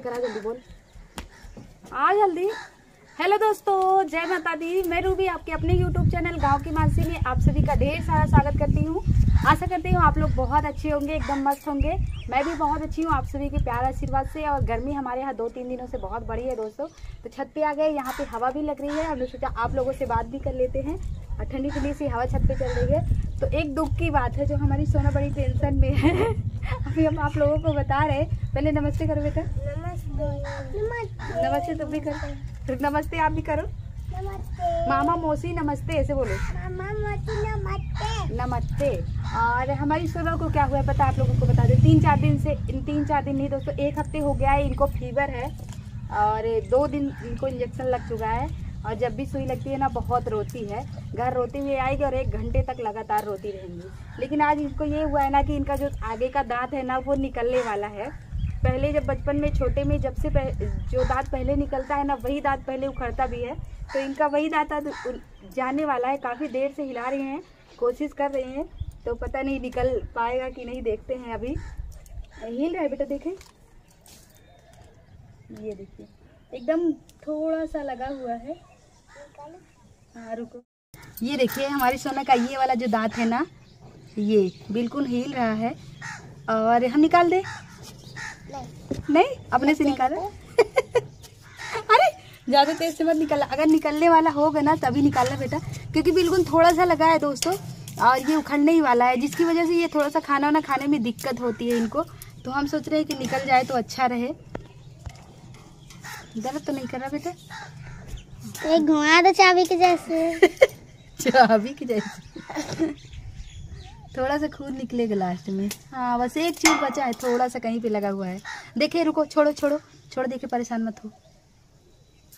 करा जल्दी बोल, आ जल्दी। हेलो दोस्तों, जय माता दी। मैं रूबी आपके अपने YouTube चैनल गांव की मानसी में आप सभी का ढेर सारा स्वागत करती हूँ। आशा करती हूँ आप लोग बहुत अच्छे होंगे, एकदम मस्त होंगे। मैं भी बहुत अच्छी हूँ आप सभी के प्यार आशीर्वाद से। और गर्मी हमारे यहाँ 2-3 दिनों से बहुत बढ़ी है दोस्तों। तो छत पे आ गए, यहाँ पे हवा भी लग रही है। हमने सोचा आप लोगों से बात भी कर लेते हैं। और ठंडी ठंडी सी हवा छत पे चल रही है। तो एक दुख की बात है, जो हमारी सोना बड़ी टेंशन में है। अभी हम आप लोगों को बता रहे हैं। पहले नमस्ते करो बेटा। नमस्ते तुम भी करो, फिर नमस्ते आप भी करो। नमस्ते मामा मौसी नमस्ते, ऐसे बोलो। मामा मौसी नमस्ते। नमस्ते। और हमारी सोना को क्या हुआ है पता है आप लोगों को बता दें। 3-4 दिन से, 3-4 दिन नहीं दोस्तों, 1 हफ्ते हो गया है इनको फीवर है। और 2 दिन इनको इंजेक्शन लग चुका है। और जब भी सुई लगती है ना बहुत रोती है। घर रोती हुई आएगी और 1 घंटे तक लगातार रोती रहेंगी। लेकिन आज इनको ये हुआ है ना कि इनका जो आगे का दांत है ना वो निकलने वाला है। पहले जब बचपन में छोटे में जब से जो दांत पहले निकलता है ना वही दांत पहले उखड़ता भी है। तो इनका वही दांत जाने वाला है। काफ़ी देर से हिला रहे हैं, कोशिश कर रहे हैं। तो पता नहीं निकल पाएगा कि नहीं, देखते हैं। अभी हिल रहा है बेटा, देखें ये देखिए एकदम थोड़ा सा लगा हुआ है। हाँ रुको, ये देखिए हमारी सोना का ये वाला जो दांत है ना ये बिल्कुल हिल रहा है। और हम निकाल दे नहीं अपने से निकालो। अरे ज़्यादा तेज से मत निकालना, अगर निकलने वाला होगा ना तभी निकालना बेटा, क्योंकि बिल्कुल थोड़ा सा लगा है दोस्तों। और ये उखड़ने ही वाला है, जिसकी वजह से ये थोड़ा सा खाना वाना खाने में दिक्कत होती है इनको। तो हम सोच रहे हैं कि निकल जाए तो अच्छा रहे। दर्द तो नहीं कर रहा बेटा? एक घुमा दो चाबी के जैसे। चाबी के जैसे थोड़ा सा खून निकलेगा लास्ट में। हाँ बस एक चीज बचा है, थोड़ा सा कहीं पे लगा हुआ है। देखिए रुको, छोड़ो छोड़ो छोड़ो, देखिए परेशान मत हो।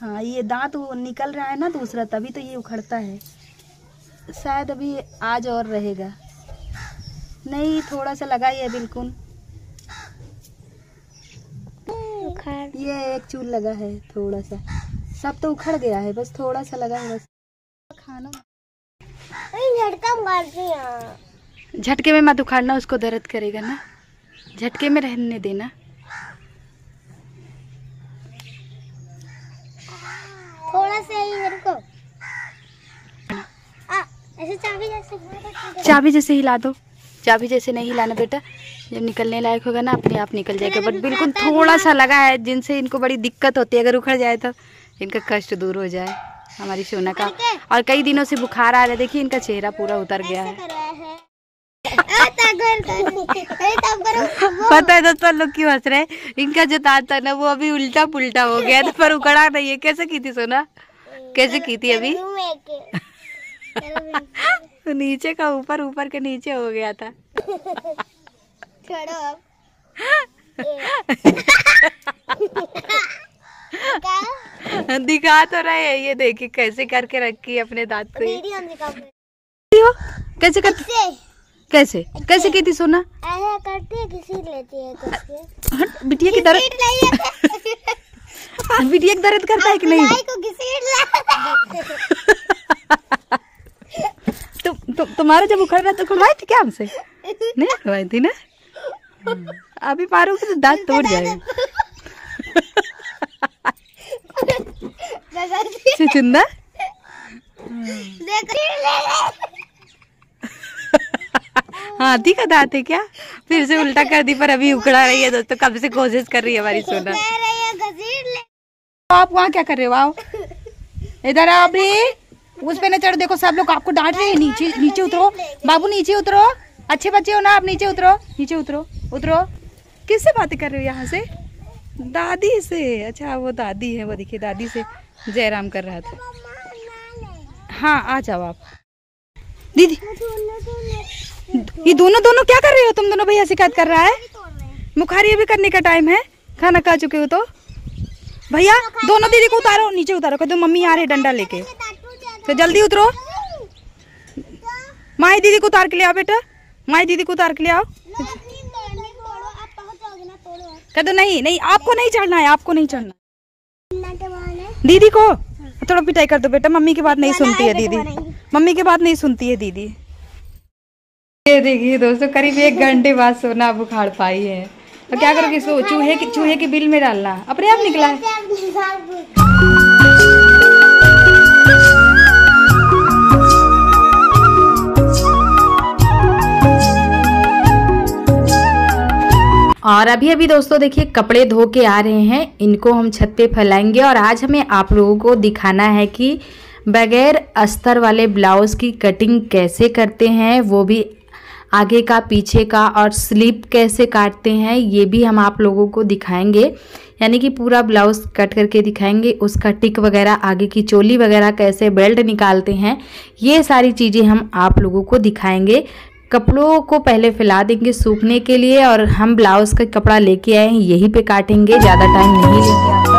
हाँ ये दांत वो निकल रहा है ना दूसरा, तभी तो ये उखड़ता है। शायद अभी आज और रहेगा। नहीं थोड़ा सा लगा ही है बिल्कुल। ये एक चूल लगा है थोड़ा सा, सब तो उखड़ गया है, बस थोड़ा सा लगा है बस। खाना झटका मारती है। झटके में मत उखाड़ना, उसको दर्द करेगा ना। झटके में रहने देना। थोड़ा सा ही मेरे को ऐसे चाबी जैसे हिला दो। चाबी जैसे नहीं हिलाना बेटा, जब निकलने लायक होगा ना अपने आप निकल जाएगा। बट बिल्कुल थोड़ा सा लगा है, जिनसे इनको बड़ी दिक्कत होती है। अगर उखड़ जाए तो इनका कष्ट दूर हो जाए हमारी सोना का। और कई दिनों से बुखार आ रहा है, देखिए इनका चेहरा पूरा उतर गया है। पता है दोस्तों लोग क्यों हंस रहे हैं? इनका जो दांत था ना वो अभी उल्टा पुल्टा हो गया था, पर उखड़ा नहीं है। कैसे की थी सोना, कैसे की थी अभी? तो नीचे का ऊपर, ऊपर के नीचे हो गया था। दिखा तो रहे हैं, ये देखिए कैसे करके रखी है अपने दांत को। कैसे करती, कैसे कैसे की थी सोना? करती है, घसीट लेती है। बिटिया की दर्द, बिटिया की दर्द करता है कि नहीं? तुम्हारा जब उखड़ रहा तो खुलवाई थी क्या हमसे? नहीं खुलवाई थी ना। अभी मारूंगी तो दांत तोड़ जाएगा। चुंदा हाथी का दांत है क्या? फिर से उल्टा कर दी, पर अभी उखड़ा रही है दोस्तों। कब से कोशिश कर रही है हमारी सोना। आप वहाँ क्या कर रहे हो? आओ इधर आओ, अभी उस पे न चढ़ो। देखो सब लोग आपको डांट रहे हैं। नीचे नीचे उतरो बाबू, नीचे उतरो। अच्छे बच्चे हो ना आप, नीचे उतरो, नीचे उतरो, उतरो। किससे बातें कर रहे हो? यहाँ से दादी से। अच्छा वो दादी है, वो देखिए दादी से जयराम कर रहा था। हाँ आ जाओ आप। दीदी ये दोनों क्या कर रहे हो? तुम दोनों भैया शिकायत कर रहा है। मुखारी भी करने का टाइम है, खाना खा चुके हो तो। भैया दोनों दीदी को उतारो, नीचे उतारो। कहते मम्मी आ रहे डंडा लेके, तो जल्दी उतरो। माही दीदी को उतार के ले आओ बेटा, माही दीदी को उतार के ले आओ। कह दो नहीं नहीं आपको नहीं चढ़ना है, आपको नहीं चढ़ना। दीदी को थोड़ा पिटाई कर दो बेटा, मम्मी की बात नहीं सुनती है दीदी, मम्मी की बात नहीं सुनती है दीदी। ये देखिए दोस्तों करीब 1 घंटे बाद सोना बुखार पाई है। और क्या करोगे इसको? चूहे के बिल में डालना, अपने आप निकला है। और अभी दोस्तों देखिए कपड़े धो के आ रहे हैं, इनको हम छत पे फैलाएंगे। और आज हमें आप लोगों को दिखाना है कि बगैर अस्तर वाले ब्लाउज़ की कटिंग कैसे करते हैं, वो भी आगे का पीछे का, और स्लीप कैसे काटते हैं ये भी हम आप लोगों को दिखाएंगे। यानी कि पूरा ब्लाउज़ कट करके दिखाएंगे, उसका टिक वगैरह, आगे की चोली वगैरह कैसे बेल्ट निकालते हैं, ये सारी चीज़ें हम आप लोगों को दिखाएंगे। कपड़ों को पहले फैला देंगे सूखने के लिए, और हम ब्लाउज़ का कपड़ा लेके आए हैं यहीं पे काटेंगे, ज़्यादा टाइम नहीं लेंगे आपका।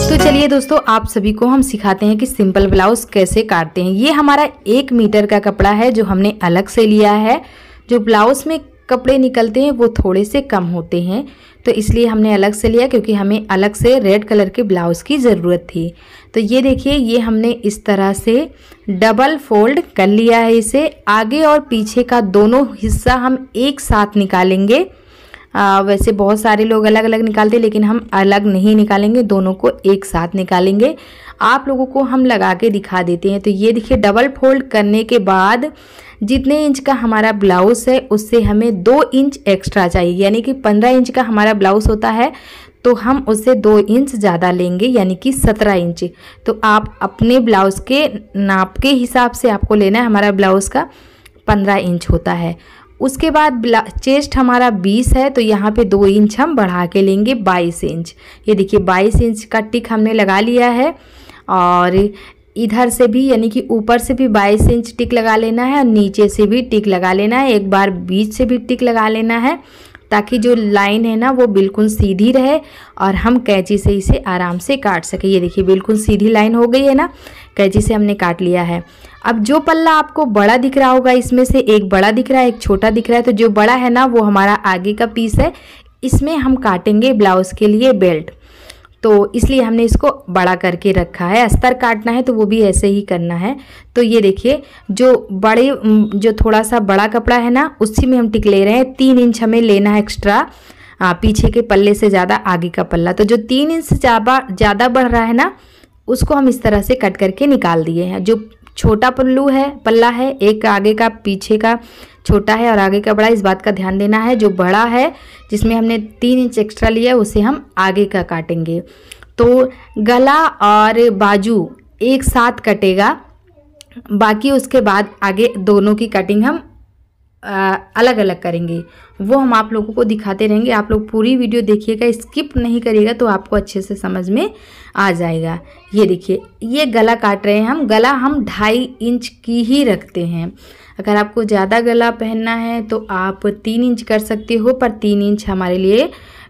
तो चलिए दोस्तों, आप सभी को हम सिखाते हैं कि सिंपल ब्लाउज़ कैसे काटते हैं। ये हमारा 1 मीटर का कपड़ा है जो हमने अलग से लिया है। जो ब्लाउज़ में कपड़े निकलते हैं वो थोड़े से कम होते हैं, तो इसलिए हमने अलग से लिया, क्योंकि हमें अलग से रेड कलर के ब्लाउज़ की ज़रूरत थी। तो ये देखिए, ये हमने इस तरह से डबल फोल्ड कर लिया है। इसे आगे और पीछे का दोनों हिस्सा हम एक साथ निकालेंगे। वैसे बहुत सारे लोग अलग अलग निकालते हैं, लेकिन हम अलग नहीं निकालेंगे, दोनों को एक साथ निकालेंगे। आप लोगों को हम लगा के दिखा देते हैं। तो ये देखिए, डबल फोल्ड करने के बाद जितने इंच का हमारा ब्लाउज़ है उससे हमें 2 इंच एक्स्ट्रा चाहिए। यानी कि 15 इंच का हमारा ब्लाउज़ होता है, तो हम उससे 2 इंच ज़्यादा लेंगे, यानी कि 17 इंच। तो आप अपने ब्लाउज़ के नाप के हिसाब से आपको लेना है। हमारा ब्लाउज़ का 15 इंच होता है। उसके बाद चेस्ट हमारा 20 है, तो यहाँ पे 2 इंच हम बढ़ा के लेंगे, 22 इंच। ये देखिए 22 इंच का टिक हमने लगा लिया है। और इधर से भी, यानी कि ऊपर से भी 22 इंच टिक लगा लेना है, और नीचे से भी टिक लगा लेना है। एक बार बीच से भी टिक लगा लेना है, ताकि जो लाइन है ना वो बिल्कुल सीधी रहे और हम कैंची से इसे आराम से काट सके। ये देखिए बिल्कुल सीधी लाइन हो गई है ना, कैंची से हमने काट लिया है। अब जो पल्ला आपको बड़ा दिख रहा होगा, इसमें से एक बड़ा दिख रहा है, एक छोटा दिख रहा है, तो जो बड़ा है ना वो हमारा आगे का पीस है। इसमें हम काटेंगे ब्लाउज़ के लिए बेल्ट, तो इसलिए हमने इसको बड़ा करके रखा है। अस्तर काटना है तो वो भी ऐसे ही करना है। तो ये देखिए, जो थोड़ा सा बड़ा कपड़ा है ना, उसी में हम टिक ले रहे हैं। 3 इंच हमें लेना है एक्स्ट्रा, पीछे के पल्ले से ज़्यादा आगे का पल्ला। तो जो 3 इंच से ज़्यादा बढ़ रहा है ना, उसको हम इस तरह से कट करके निकाल दिए हैं। जो छोटा पल्ला है, एक आगे का पीछे का छोटा है और आगे का बड़ा, इस बात का ध्यान देना है। जो बड़ा है, जिसमें हमने 3 इंच एक्स्ट्रा लिया है, उसे हम आगे का काटेंगे। तो गला और बाजू एक साथ कटेगा, बाकी उसके बाद आगे दोनों की कटिंग हम अलग अलग करेंगे। वो हम आप लोगों को दिखाते रहेंगे। आप लोग पूरी वीडियो देखिएगा, स्किप नहीं करिएगा, तो आपको अच्छे से समझ में आ जाएगा। ये देखिए, ये गला काट रहे हैं हम। गला हम 2.5 इंच की ही रखते हैं। अगर आपको ज़्यादा गला पहनना है तो आप 3 इंच कर सकते हो, पर 3 इंच हमारे लिए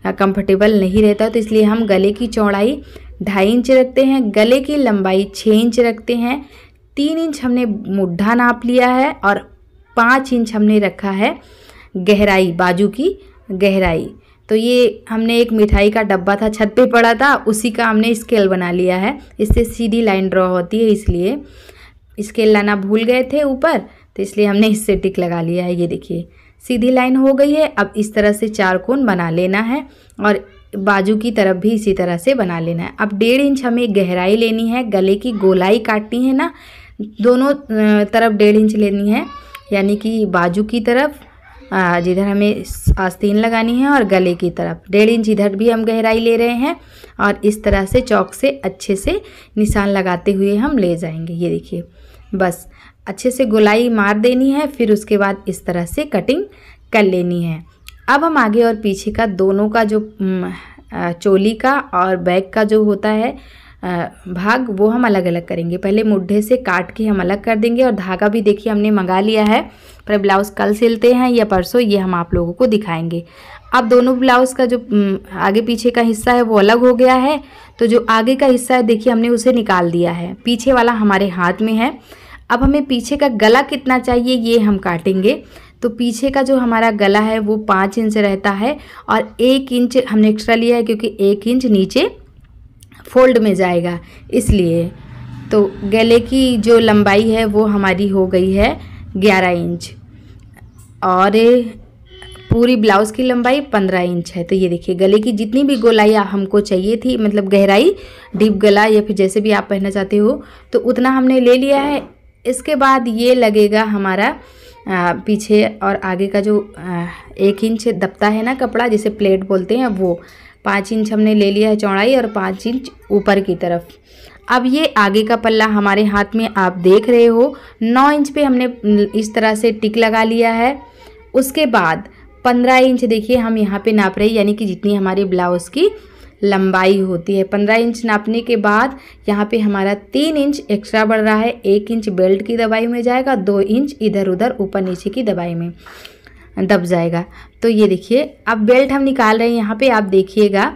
कंफर्टेबल नहीं रहता, तो इसलिए हम गले की चौड़ाई 2.5 इंच रखते हैं, गले की लंबाई 6 इंच रखते हैं। 3 इंच हमने मुड्ढा नाप लिया है, और 5 इंच हमने रखा है गहराई, बाजू की गहराई। तो ये हमने एक मिठाई का डब्बा था, छत पे पड़ा था, उसी का हमने स्केल बना लिया है। इससे सीधी लाइन ड्रॉ होती है, इसलिए स्केल लाना भूल गए थे ऊपर, तो इसलिए हमने इससे टिक लगा लिया है। ये देखिए सीधी लाइन हो गई है। अब इस तरह से 4 कोण बना लेना है, और बाजू की तरफ भी इसी तरह से बना लेना है। अब 1.5 इंच हमें गहराई लेनी है, गले की गोलाई काटनी है ना, दोनों तरफ 1.5 इंच लेनी है। यानी कि बाजू की तरफ जिधर हमें आस्तीन लगानी है, और गले की तरफ 1.5 इंच इधर भी हम गहराई ले रहे हैं, और इस तरह से चौक से अच्छे से निशान लगाते हुए हम ले जाएंगे। ये देखिए, बस अच्छे से गोलाई मार देनी है, फिर उसके बाद इस तरह से कटिंग कर लेनी है। अब हम आगे और पीछे का दोनों का जो चोली का और बैक का जो होता है भाग, वो हम अलग अलग करेंगे। पहले मुड्ढे से काट के हम अलग कर देंगे, और धागा भी देखिए हमने मंगा लिया है, पर ब्लाउज़ कल सिलते हैं या परसों, ये हम आप लोगों को दिखाएंगे। अब दोनों ब्लाउज़ का जो आगे पीछे का हिस्सा है वो अलग हो गया है, तो जो आगे का हिस्सा है देखिए हमने उसे निकाल दिया है, पीछे वाला हमारे हाथ में है। अब हमें पीछे का गला कितना चाहिए ये हम काटेंगे। तो पीछे का जो हमारा गला है वो 5 इंच रहता है, और 1 इंच हमने एक्स्ट्रा लिया है, क्योंकि 1 इंच नीचे फोल्ड में जाएगा, इसलिए। तो गले की जो लंबाई है वो हमारी हो गई है 11 इंच और पूरी ब्लाउज़ की लंबाई 15 इंच है। तो ये देखिए गले की जितनी भी गोलाई हमको चाहिए थी, मतलब गहराई, डीप गला या फिर जैसे भी आप पहनना चाहते हो, तो उतना हमने ले लिया है। इसके बाद ये लगेगा हमारा पीछे और आगे का जो 1 इंच दबता है ना कपड़ा, जिसे प्लेट बोलते हैं, वो 5 इंच हमने ले लिया है चौड़ाई और 5 इंच ऊपर की तरफ। अब ये आगे का पल्ला हमारे हाथ में आप देख रहे हो, 9 इंच पे हमने इस तरह से टिक लगा लिया है। उसके बाद 15 इंच देखिए हम यहाँ पे नाप रहे हैं, यानी कि जितनी हमारी ब्लाउज़ की लंबाई होती है। 15 इंच नापने के बाद यहाँ पे हमारा 3 इंच एक्स्ट्रा बढ़ रहा है। 1 इंच बेल्ट की दबाई में जाएगा, 2 इंच इधर उधर ऊपर नीचे की दबाई में दब जाएगा। तो ये देखिए अब बेल्ट हम निकाल रहे हैं। यहाँ पे आप देखिएगा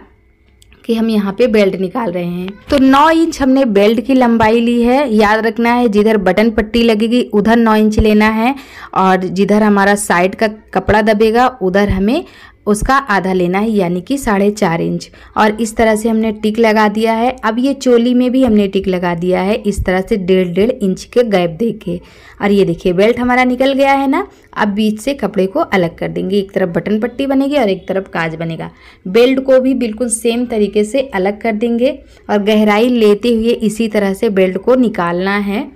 कि हम यहाँ पे बेल्ट निकाल रहे हैं। तो 9 इंच हमने बेल्ट की लंबाई ली है। याद रखना है जिधर बटन पट्टी लगेगी उधर 9 इंच लेना है, और जिधर हमारा साइड का कपड़ा दबेगा उधर हमें उसका आधा लेना है, यानी कि 4.5 इंच। और इस तरह से हमने टिक लगा दिया है। अब ये चोली में भी हमने टिक लगा दिया है इस तरह से 1.5 इंच के गैप देके। और ये देखिए बेल्ट हमारा निकल गया है ना। अब बीच से कपड़े को अलग कर देंगे, एक तरफ बटन पट्टी बनेगी और एक तरफ काज बनेगा। बेल्ट को भी बिल्कुल सेम तरीके से अलग कर देंगे और गहराई लेते हुए इसी तरह से बेल्ट को निकालना है।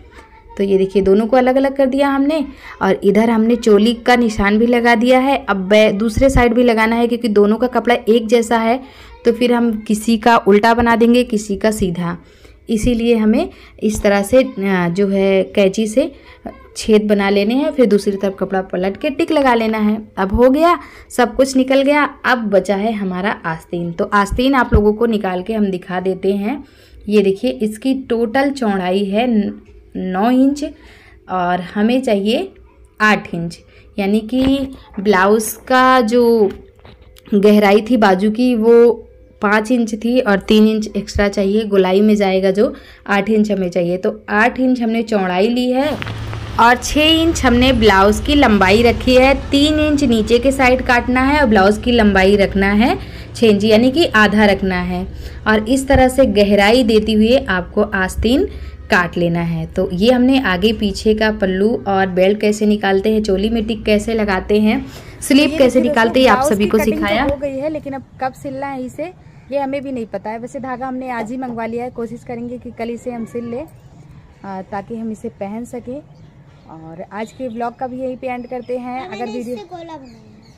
तो ये देखिए दोनों को अलग अलग कर दिया हमने, और इधर हमने चोली का निशान भी लगा दिया है। अब दूसरे साइड भी लगाना है, क्योंकि दोनों का कपड़ा एक जैसा है, तो फिर हम किसी का उल्टा बना देंगे, किसी का सीधा। इसीलिए हमें इस तरह से जो है कैंची से छेद बना लेने हैं, फिर दूसरी तरफ कपड़ा पलट के टिक लगा लेना है। अब हो गया, सब कुछ निकल गया। अब बचा है हमारा आस्तीन। तो आस्तीन आप लोगों को निकाल के हम दिखा देते हैं। ये देखिए इसकी टोटल चौड़ाई है 9 इंच और हमें चाहिए 8 इंच, यानी कि ब्लाउज़ का जो गहराई थी बाजू की वो 5 इंच थी और 3 इंच एक्स्ट्रा चाहिए। गोलाई में जाएगा जो 8 इंच हमें चाहिए। तो 8 इंच हमने चौड़ाई ली है और 6 इंच हमने ब्लाउज़ की लंबाई रखी है। 3 इंच नीचे के साइड काटना है और ब्लाउज़ की लंबाई रखना है 6 इंच, यानी कि आधा रखना है। और इस तरह से गहराई देते हुए आपको आस्तीन काट लेना है। तो ये हमने आगे पीछे का पल्लू और बेल्ट कैसे निकालते हैं, चोली में टिक कैसे लगाते हैं, स्लीप कैसे निकालते हैं, आप सभी को सिखाया। हो गई है, लेकिन अब कब सिलना है इसे ये हमें भी नहीं पता है। वैसे धागा हमने आज ही मंगवा लिया है, कोशिश करेंगे कि कल इसे हम सिल लें ताकि हम इसे पहन सकें। और आज के ब्लॉग का भी यहीं पे एंड करते हैं। अगर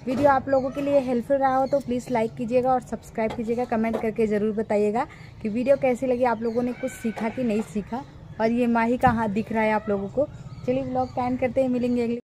वीडियो आप लोगों के लिए हेल्पफुल रहा हो तो प्लीज़ लाइक कीजिएगा और सब्सक्राइब कीजिएगा। कमेंट करके ज़रूर बताइएगा कि वीडियो कैसी लगी, आप लोगों ने कुछ सीखा कि नहीं सीखा। और ये माही का हाथ दिख रहा है आप लोगों को। चलिए ब्लॉग का एंड करते हैं, मिलेंगे अगले